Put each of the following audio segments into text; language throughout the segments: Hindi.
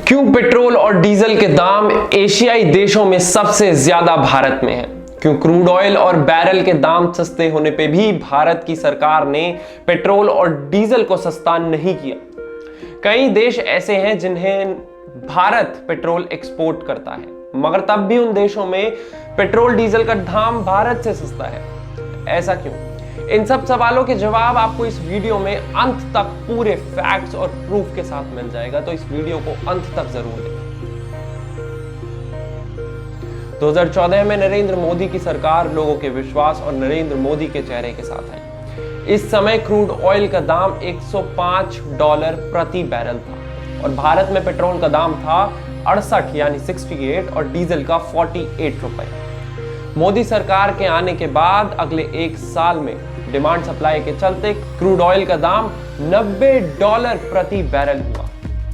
क्यों पेट्रोल और डीजल के दाम एशियाई देशों में सबसे ज्यादा भारत में है? क्यों क्रूड ऑयल और बैरल के दाम सस्ते होने पे भी भारत की सरकार ने पेट्रोल और डीजल को सस्ता नहीं किया? कई देश ऐसे हैं जिन्हें भारत पेट्रोल एक्सपोर्ट करता है, मगर तब भी उन देशों में पेट्रोल डीजल का दाम भारत से सस्ता है। ऐसा क्यों? इन सब सवालों के जवाब आपको इस वीडियो में अंत तक पूरे फैक्ट्स और प्रूफ के साथ मिल जाएगा, तो इस वीडियो को अंत तक जरूर देखें। 2014 में नरेंद्र मोदी की सरकार लोगों के विश्वास और नरेंद्र मोदी के चेहरे के साथ आई। इस समय क्रूड ऑयल का दाम $105 प्रति बैरल था और भारत में पेट्रोल का दाम था 68 यानी 68 और डीजल का 48 रुपए। मोदी सरकार के आने के बाद अगले एक साल में डिमांड सप्लाई के चलते क्रूड ऑयल का दाम $90 प्रति बैरल हुआ,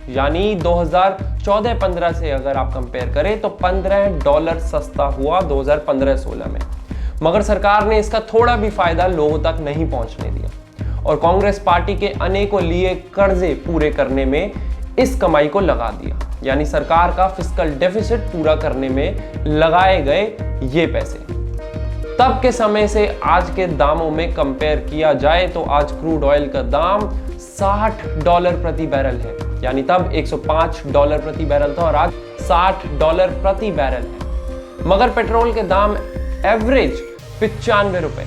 यानी 2014-15 से अगर आप कंपेयर करें तो $15 सस्ता हुआ 2015-16 में। मगर सरकार ने इसका थोड़ा भी फायदा लोगों तक नहीं पहुंचने दिया और कांग्रेस पार्टी के अनेकों लिए कर्जे पूरे करने में इस कमाई को लगा दिया, यानी सरकार का फिस्कल डेफिसिट पूरा करने में लगाए गए ये पैसे। तब के समय से आज के दामों में कंपेयर किया जाए तो आज क्रूड ऑयल का दाम $60 प्रति बैरल है, यानी तब $105 प्रति बैरल था और आज $60 प्रति बैरल है। मगर पेट्रोल के दाम एवरेज 95 रुपए,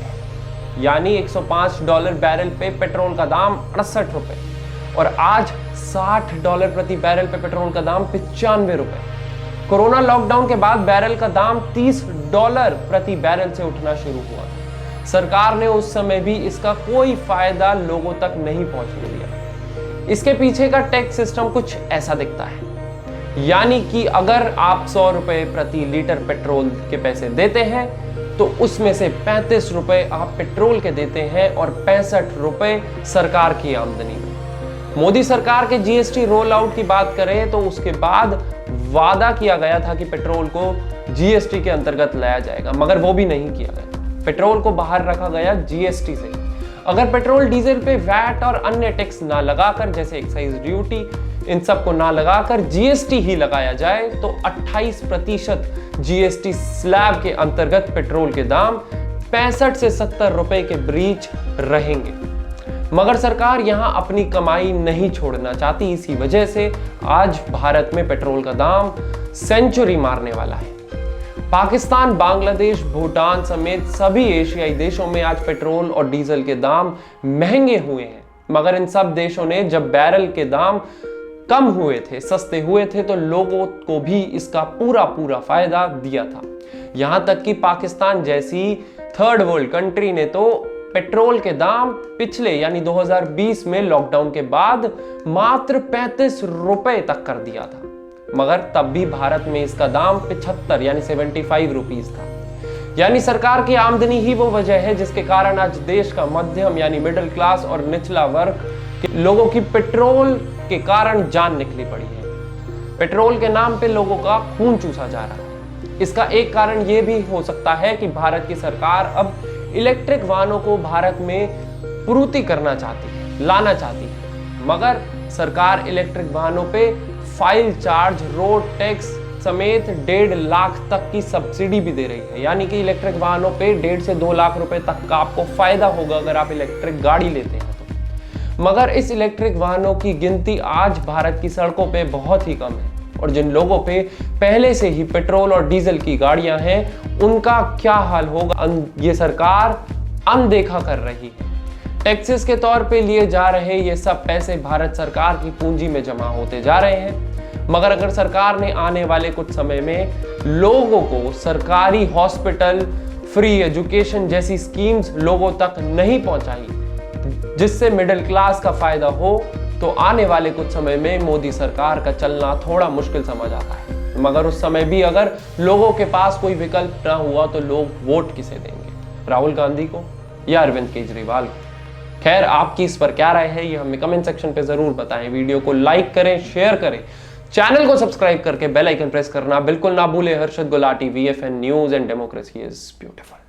यानी $105 बैरल पे पेट्रोल का दाम 68 रुपए और आज $60 प्रति बैरल पे पेट्रोल का दाम 95 रुपए। कोरोना लॉकडाउन के बाद बैरल का दाम $30 प्रति बैरल से उठना शुरू हुआ। सरकार ने उस समय भी इसका कोई फायदा लोगों तक नहीं पहुंचने दिया। इसके पीछे का टैक्स सिस्टम कुछ ऐसा दिखता है, यानी कि अगर आप 100 रुपए प्रति लीटर पेट्रोल के पैसे देते हैं तो उसमें से 35 रुपए आप पेट्रोल के देते हैं और 65 रुपए सरकार की आमदनी में। मोदी सरकार के जीएसटी रोल आउट की बात करें तो उसके बाद वादा किया गया था कि पेट्रोल को जीएसटी के अंतर्गत लाया जाएगा, मगर वो भी नहीं किया गया। पेट्रोल को बाहर रखा गया जीएसटी से। अगर पेट्रोल डीजल पे वैट और अन्य टैक्स ना लगाकर, जैसे एक्साइज ड्यूटी, इन सब को ना लगाकर जीएसटी ही लगाया जाए तो 28% जीएसटी स्लैब के अंतर्गत पेट्रोल के दाम 65 से 70 रुपए के बीच रहेंगे। मगर सरकार यहां अपनी कमाई नहीं छोड़ना चाहती, इसी वजह से आज भारत में पेट्रोल का दाम सेंचुरी मारने वाला है। पाकिस्तान, बांग्लादेश, भूटान समेत सभी एशियाई देशों में आज पेट्रोल और डीजल के दाम महंगे हुए हैं, मगर इन सब देशों ने जब बैरल के दाम कम हुए थे, सस्ते हुए थे, तो लोगों को भी इसका पूरा फायदा दिया था। यहां तक कि पाकिस्तान जैसी थर्ड वर्ल्ड कंट्री ने तो पेट्रोल के दाम पिछले यानी 2020 में लॉकडाउन के बाद मात्र 35 रुपए तक कर दिया था, मगर तब भी भारत में इसका दाम 75 यानी 75 रुपीस था। यानी सरकार की आमदनी ही वो वजह है जिसके कारण आज देश का मध्यम यानी मिडिल क्लास और निचला वर्ग के लोगों की पेट्रोल के कारण जान निकली पड़ी है। पेट्रोल के नाम पे लोगों का खून चूसा जा रहा है। इसका एक कारण ये भी हो सकता है कि भारत की सरकार अब इलेक्ट्रिक वाहनों को भारत में पूर्ति करना चाहती है, लाना चाहती है, मगर सरकार इलेक्ट्रिक वाहनों पे फाइल चार्ज, रोड टैक्स समेत 1.5 लाख तक की सब्सिडी भी दे रही है। यानी कि इलेक्ट्रिक वाहनों पे 1.5 से 2 लाख रुपए तक का आपको फायदा होगा अगर आप इलेक्ट्रिक गाड़ी लेते हैं तो। मगर इस इलेक्ट्रिक वाहनों की गिनती आज भारत की सड़कों पे बहुत ही कम है और जिन लोगों पे पहले से ही पेट्रोल और डीजल की गाड़ियां हैं उनका क्या हाल होगा, ये सरकार अनदेखा कर रही है। टैक्सेस के तौर पे लिए जा रहे ये सब पैसे भारत सरकार की पूंजी में जमा होते जा रहे हैं, मगर अगर सरकार ने आने वाले कुछ समय में लोगों को सरकारी हॉस्पिटल, फ्री एजुकेशन जैसी स्कीम्स लोगों तक नहीं पहुंचाई जिससे मिडिल क्लास का फायदा हो, तो आने वाले कुछ समय में मोदी सरकार का चलना थोड़ा मुश्किल समझ आता है। मगर उस समय भी अगर लोगों के पास कोई विकल्प ना हुआ तो लोग वोट किसे देंगे, राहुल गांधी को या अरविंद केजरीवाल को? खैर, आपकी इस पर क्या राय है ये हमें कमेंट सेक्शन पे जरूर बताएं। वीडियो को लाइक करें, शेयर करें, चैनल को सब्सक्राइब करके बेल आइकन प्रेस करना बिल्कुल ना भूलें। Harshad Gulati, VFN news and democracy is beautiful.